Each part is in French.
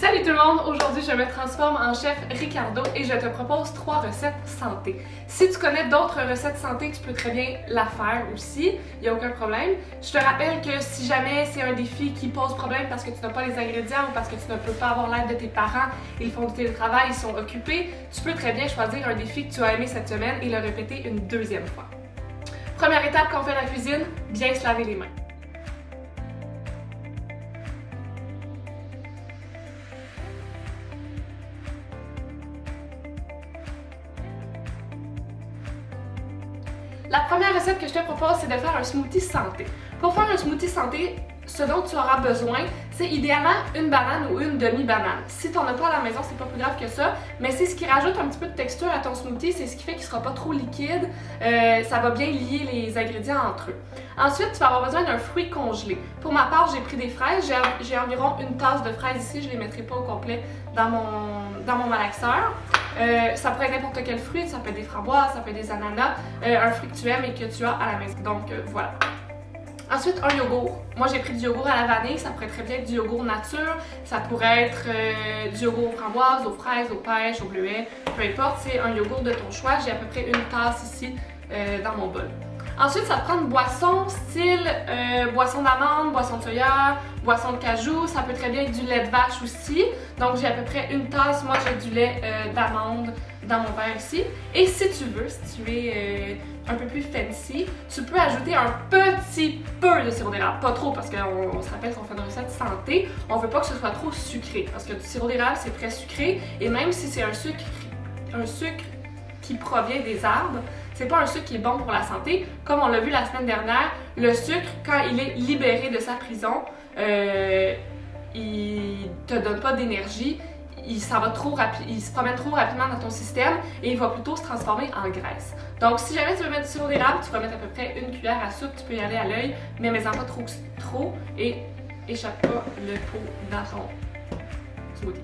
Salut tout le monde! Aujourd'hui, je me transforme en chef Ricardo et je te propose 3 recettes santé. Si tu connais d'autres recettes santé, tu peux très bien la faire aussi, il n'y a aucun problème. Je te rappelle que si jamais c'est un défi qui pose problème parce que tu n'as pas les ingrédients ou parce que tu ne peux pas avoir l'aide de tes parents, ils font du télétravail, ils sont occupés, tu peux très bien choisir un défi que tu as aimé cette semaine et le répéter une deuxième fois. Première étape quand on fait la cuisine, bien se laver les mains. La première recette que je te propose, c'est de faire un smoothie santé. Pour faire un smoothie santé, ce dont tu auras besoin, c'est idéalement une banane ou une demi-banane. Si tu n'en as pas à la maison, c'est pas plus grave que ça, mais c'est ce qui rajoute un petit peu de texture à ton smoothie, c'est ce qui fait qu'il ne sera pas trop liquide, ça va bien lier les ingrédients entre eux. Ensuite, tu vas avoir besoin d'un fruit congelé. Pour ma part, j'ai pris des fraises, j'ai environ une tasse de fraises ici, je ne les mettrai pas au complet dans mon malaxeur. Ça pourrait être n'importe quel fruit, ça peut être des framboises, ça peut être des ananas, un fruit que tu aimes et que tu as à la maison. Donc voilà. Ensuite, un yogourt. Moi, j'ai pris du yogourt à la vanille, ça pourrait très bien être du yogourt nature, ça pourrait être du yogourt aux framboises, aux fraises, aux pêches, aux bleuets, peu importe, c'est un yogourt de ton choix. J'ai à peu près une tasse ici dans mon bol. Ensuite, ça te prend une boisson style boisson d'amande, boisson de soya, boisson de cajou. Ça peut très bien être du lait de vache aussi. Donc, j'ai à peu près une tasse. Moi, j'ai du lait d'amande dans mon verre ici. Et si tu veux, si tu es un peu plus fancy, tu peux ajouter un petit peu de sirop d'érable. Pas trop, parce qu'on se rappelle qu'on fait une recette santé. On veut pas que ce soit trop sucré, parce que du sirop d'érable, c'est très sucré. Et même si c'est un sucre qui provient des arbres, c'est pas un sucre qui est bon pour la santé. Comme on l'a vu la semaine dernière, le sucre, quand il est libéré de sa prison, il te donne pas d'énergie, il se promène trop rapidement dans ton système et il va plutôt se transformer en graisse. Donc si jamais tu veux mettre du sirop d'érable, tu vas mettre à peu près une cuillère à soupe, tu peux y aller à l'œil, mais mets-en pas trop et échappe pas le pot dans ton smoothie.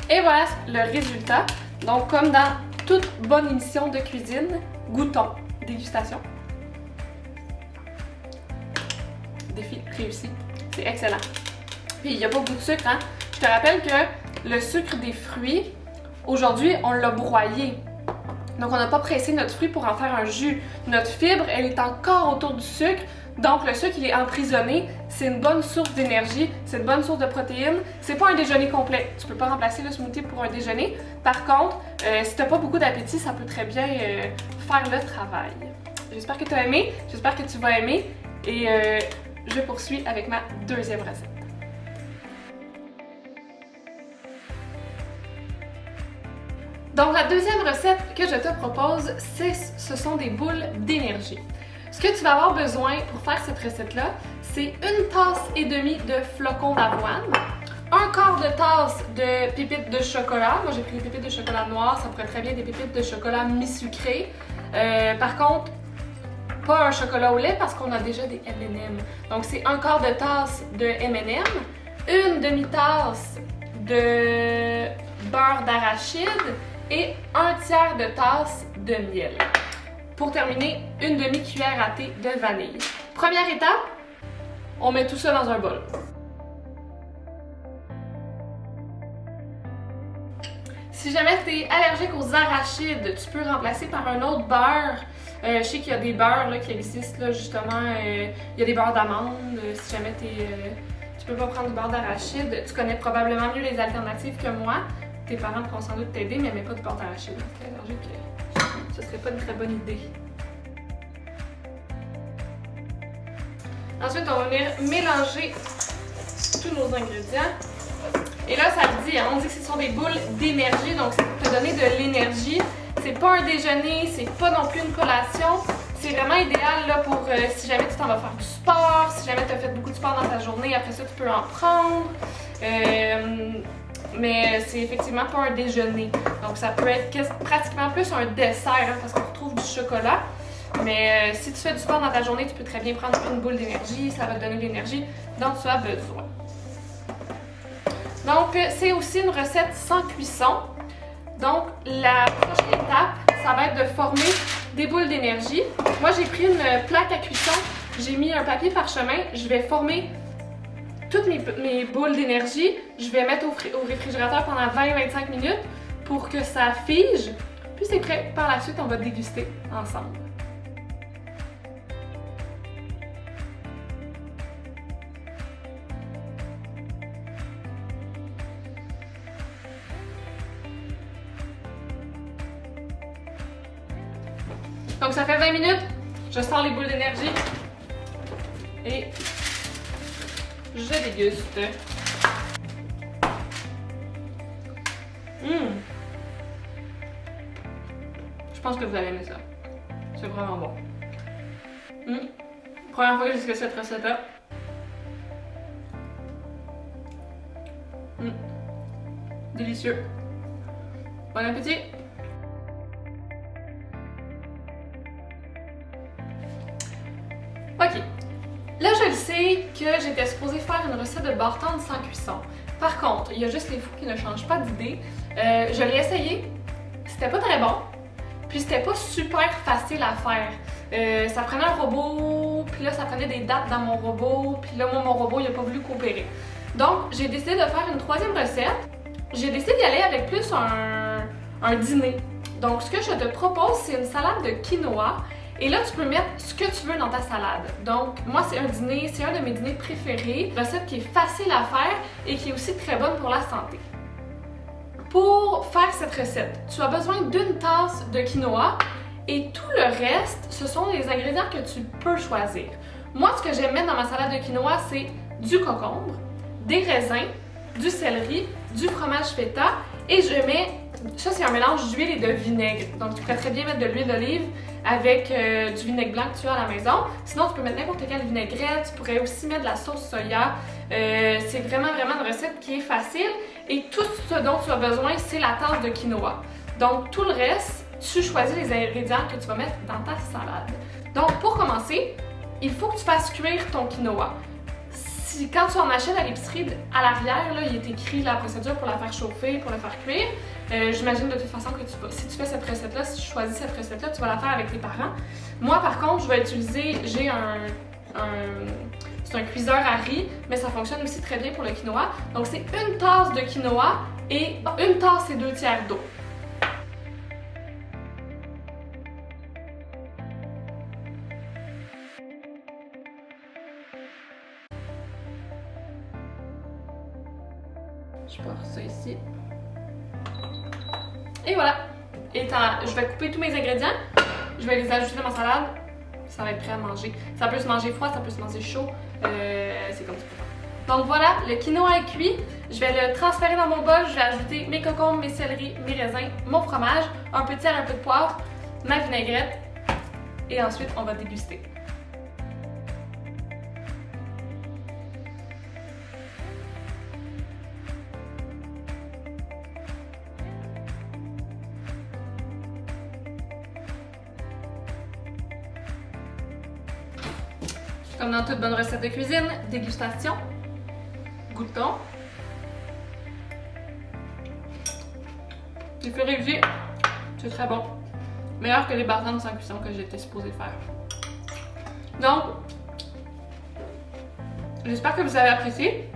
Et voilà le résultat. Donc, comme dans toute bonne émission de cuisine, goûtons. Dégustation. Défi réussi. C'est excellent. Puis, il n'y a pas beaucoup de sucre, hein? Je te rappelle que le sucre des fruits, aujourd'hui, on l'a broyé. Donc, on n'a pas pressé notre fruit pour en faire un jus. Notre fibre, elle est encore autour du sucre. Donc, le sucre, il est emprisonné. C'est une bonne source d'énergie, c'est une bonne source de protéines. C'est pas un déjeuner complet. Tu peux pas remplacer le smoothie pour un déjeuner. Par contre, si t'as pas beaucoup d'appétit, ça peut très bien faire le travail. J'espère que tu as aimé, j'espère que tu vas aimer. Et je poursuis avec ma deuxième recette. Donc, la deuxième recette que je te propose, ce sont des boules d'énergie. Ce que tu vas avoir besoin pour faire cette recette-là, c'est une tasse et demie de flocons d'avoine, un quart de tasse de pépites de chocolat. Moi, j'ai pris des pépites de chocolat noir, ça pourrait très bien être des pépites de chocolat mi-sucré. Par contre, pas un chocolat au lait parce qu'on a déjà des M&M. Donc, c'est un quart de tasse de M&M, une demi-tasse de beurre d'arachide et un tiers de tasse de miel. Pour terminer, une demi-cuillère à thé de vanille. Première étape, on met tout ça dans un bol. Si jamais tu es allergique aux arachides, tu peux remplacer par un autre beurre. Je sais qu'il y a des beurres là, qui existent, là, justement. Il y a des beurres d'amande. Si jamais tu peux pas prendre du beurre d'arachide, tu connais probablement mieux les alternatives que moi. Tes parents pourront sans doute t'aider, mais mets pas du beurre d'arachide. Si tu es allergique, ce serait pas une très bonne idée. Ensuite, on va venir mélanger tous nos ingrédients. Et là, ça le dit, hein, on dit que ce sont des boules d'énergie, donc c'est pour te donner de l'énergie. C'est pas un déjeuner, c'est pas non plus une collation. C'est vraiment idéal là, pour si jamais tu t'en vas faire du sport, si jamais tu as fait beaucoup de sport dans ta journée, après ça, tu peux en prendre. Mais c'est effectivement pas un déjeuner. Donc ça peut être pratiquement plus un dessert, hein, parce qu'on retrouve du chocolat. Mais si tu fais du sport dans ta journée, tu peux très bien prendre une boule d'énergie, ça va te donner l'énergie dont tu as besoin. Donc, c'est aussi une recette sans cuisson. Donc, la prochaine étape, ça va être de former des boules d'énergie. Moi, j'ai pris une plaque à cuisson, j'ai mis un papier parchemin, je vais former toutes mes boules d'énergie. Je vais mettre au réfrigérateur pendant 20-25 minutes pour que ça fige. Puis c'est prêt. Par la suite, on va déguster ensemble. Donc ça fait 20 minutes, je sors les boules d'énergie et je déguste. Je pense que vous allez aimer ça. C'est vraiment bon. Première fois que j'ai fait cette recette-là. Délicieux. Bon appétit! Ok, là je le sais que j'étais supposée faire une recette de bar tendre sans cuisson. Par contre, il y a juste les fous qui ne changent pas d'idée. Je l'ai essayé, c'était pas très bon, puis c'était pas super facile à faire. Ça prenait un robot, puis là ça prenait des dates dans mon robot, puis là moi mon robot il a pas voulu coopérer. Donc j'ai décidé de faire une troisième recette. J'ai décidé d'y aller avec plus un dîner. Donc ce que je te propose c'est une salade de quinoa. Et là, tu peux mettre ce que tu veux dans ta salade. Donc, moi, c'est un de mes dîners préférés. Une recette qui est facile à faire et qui est aussi très bonne pour la santé. Pour faire cette recette, tu as besoin d'une tasse de quinoa et tout le reste, ce sont les ingrédients que tu peux choisir. Moi, ce que j'aime mettre dans ma salade de quinoa, c'est du concombre, des raisins, du céleri, du fromage feta et je mets... Ça, c'est un mélange d'huile et de vinaigre. Donc, tu pourrais très bien mettre de l'huile d'olive avec du vinaigre blanc que tu as à la maison. Sinon, tu peux mettre n'importe quelle vinaigrette. Tu pourrais aussi mettre de la sauce soya. C'est vraiment une recette qui est facile. Et tout ce dont tu as besoin, c'est la tasse de quinoa. Donc, tout le reste, tu choisis les ingrédients que tu vas mettre dans ta salade. Donc, pour commencer, il faut que tu fasses cuire ton quinoa. Quand tu en achètes à l'épicerie, à l'arrière, il est écrit la procédure pour la faire chauffer, pour la faire cuire. J'imagine de toute façon que si tu fais cette recette-là, si tu choisis cette recette-là, tu vas la faire avec tes parents. Moi, par contre, je vais utiliser, c'est un cuiseur à riz, mais ça fonctionne aussi très bien pour le quinoa. Donc, c'est une tasse de quinoa et une tasse et 2/3 d'eau. Je pars ça ici. Et voilà. Je vais couper tous mes ingrédients. Je vais les ajouter dans ma salade. Ça va être prêt à manger. Ça peut se manger froid, ça peut se manger chaud. C'est comme ça. Donc voilà, le quinoa est cuit. Je vais le transférer dans mon bol. Je vais ajouter mes concombres, mes céleris, mes raisins, mon fromage, un peu de sel, un peu de poivre, ma vinaigrette. Et ensuite, on va déguster. Comme dans toute bonne recette de cuisine, dégustation, goûtons. C'est fait réussi, c'est très bon. Meilleur que les bar tendre sans cuisson que j'étais supposée faire. Donc, j'espère que vous avez apprécié.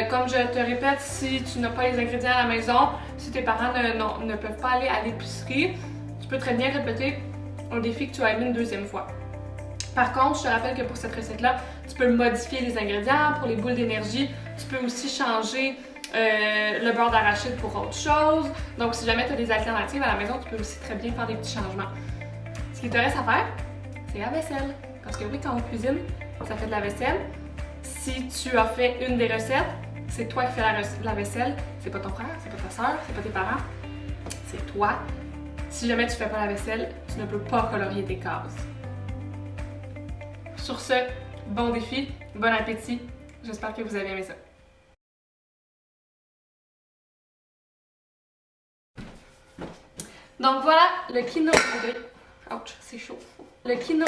Comme je te répète, si tu n'as pas les ingrédients à la maison, si tes parents ne peuvent pas aller à l'épicerie, tu peux très bien répéter un défi que tu as aimé une deuxième fois. Par contre, je te rappelle que pour cette recette-là, tu peux modifier les ingrédients. Pour les boules d'énergie, tu peux aussi changer le beurre d'arachide pour autre chose. Donc, si jamais tu as des alternatives à la maison, tu peux aussi très bien faire des petits changements. Ce qui te reste à faire, c'est la vaisselle. Parce que oui, quand on cuisine, ça fait de la vaisselle. Si tu as fait une des recettes, c'est toi qui fais la vaisselle. C'est pas ton frère, c'est pas ta soeur, c'est pas tes parents. C'est toi. Si jamais tu fais pas la vaisselle, tu ne peux pas colorier tes cases. Sur ce, bon défi, bon appétit. J'espère que vous avez aimé ça. Donc voilà, le quinoa. Ouch, c'est chaud. Le quinoa.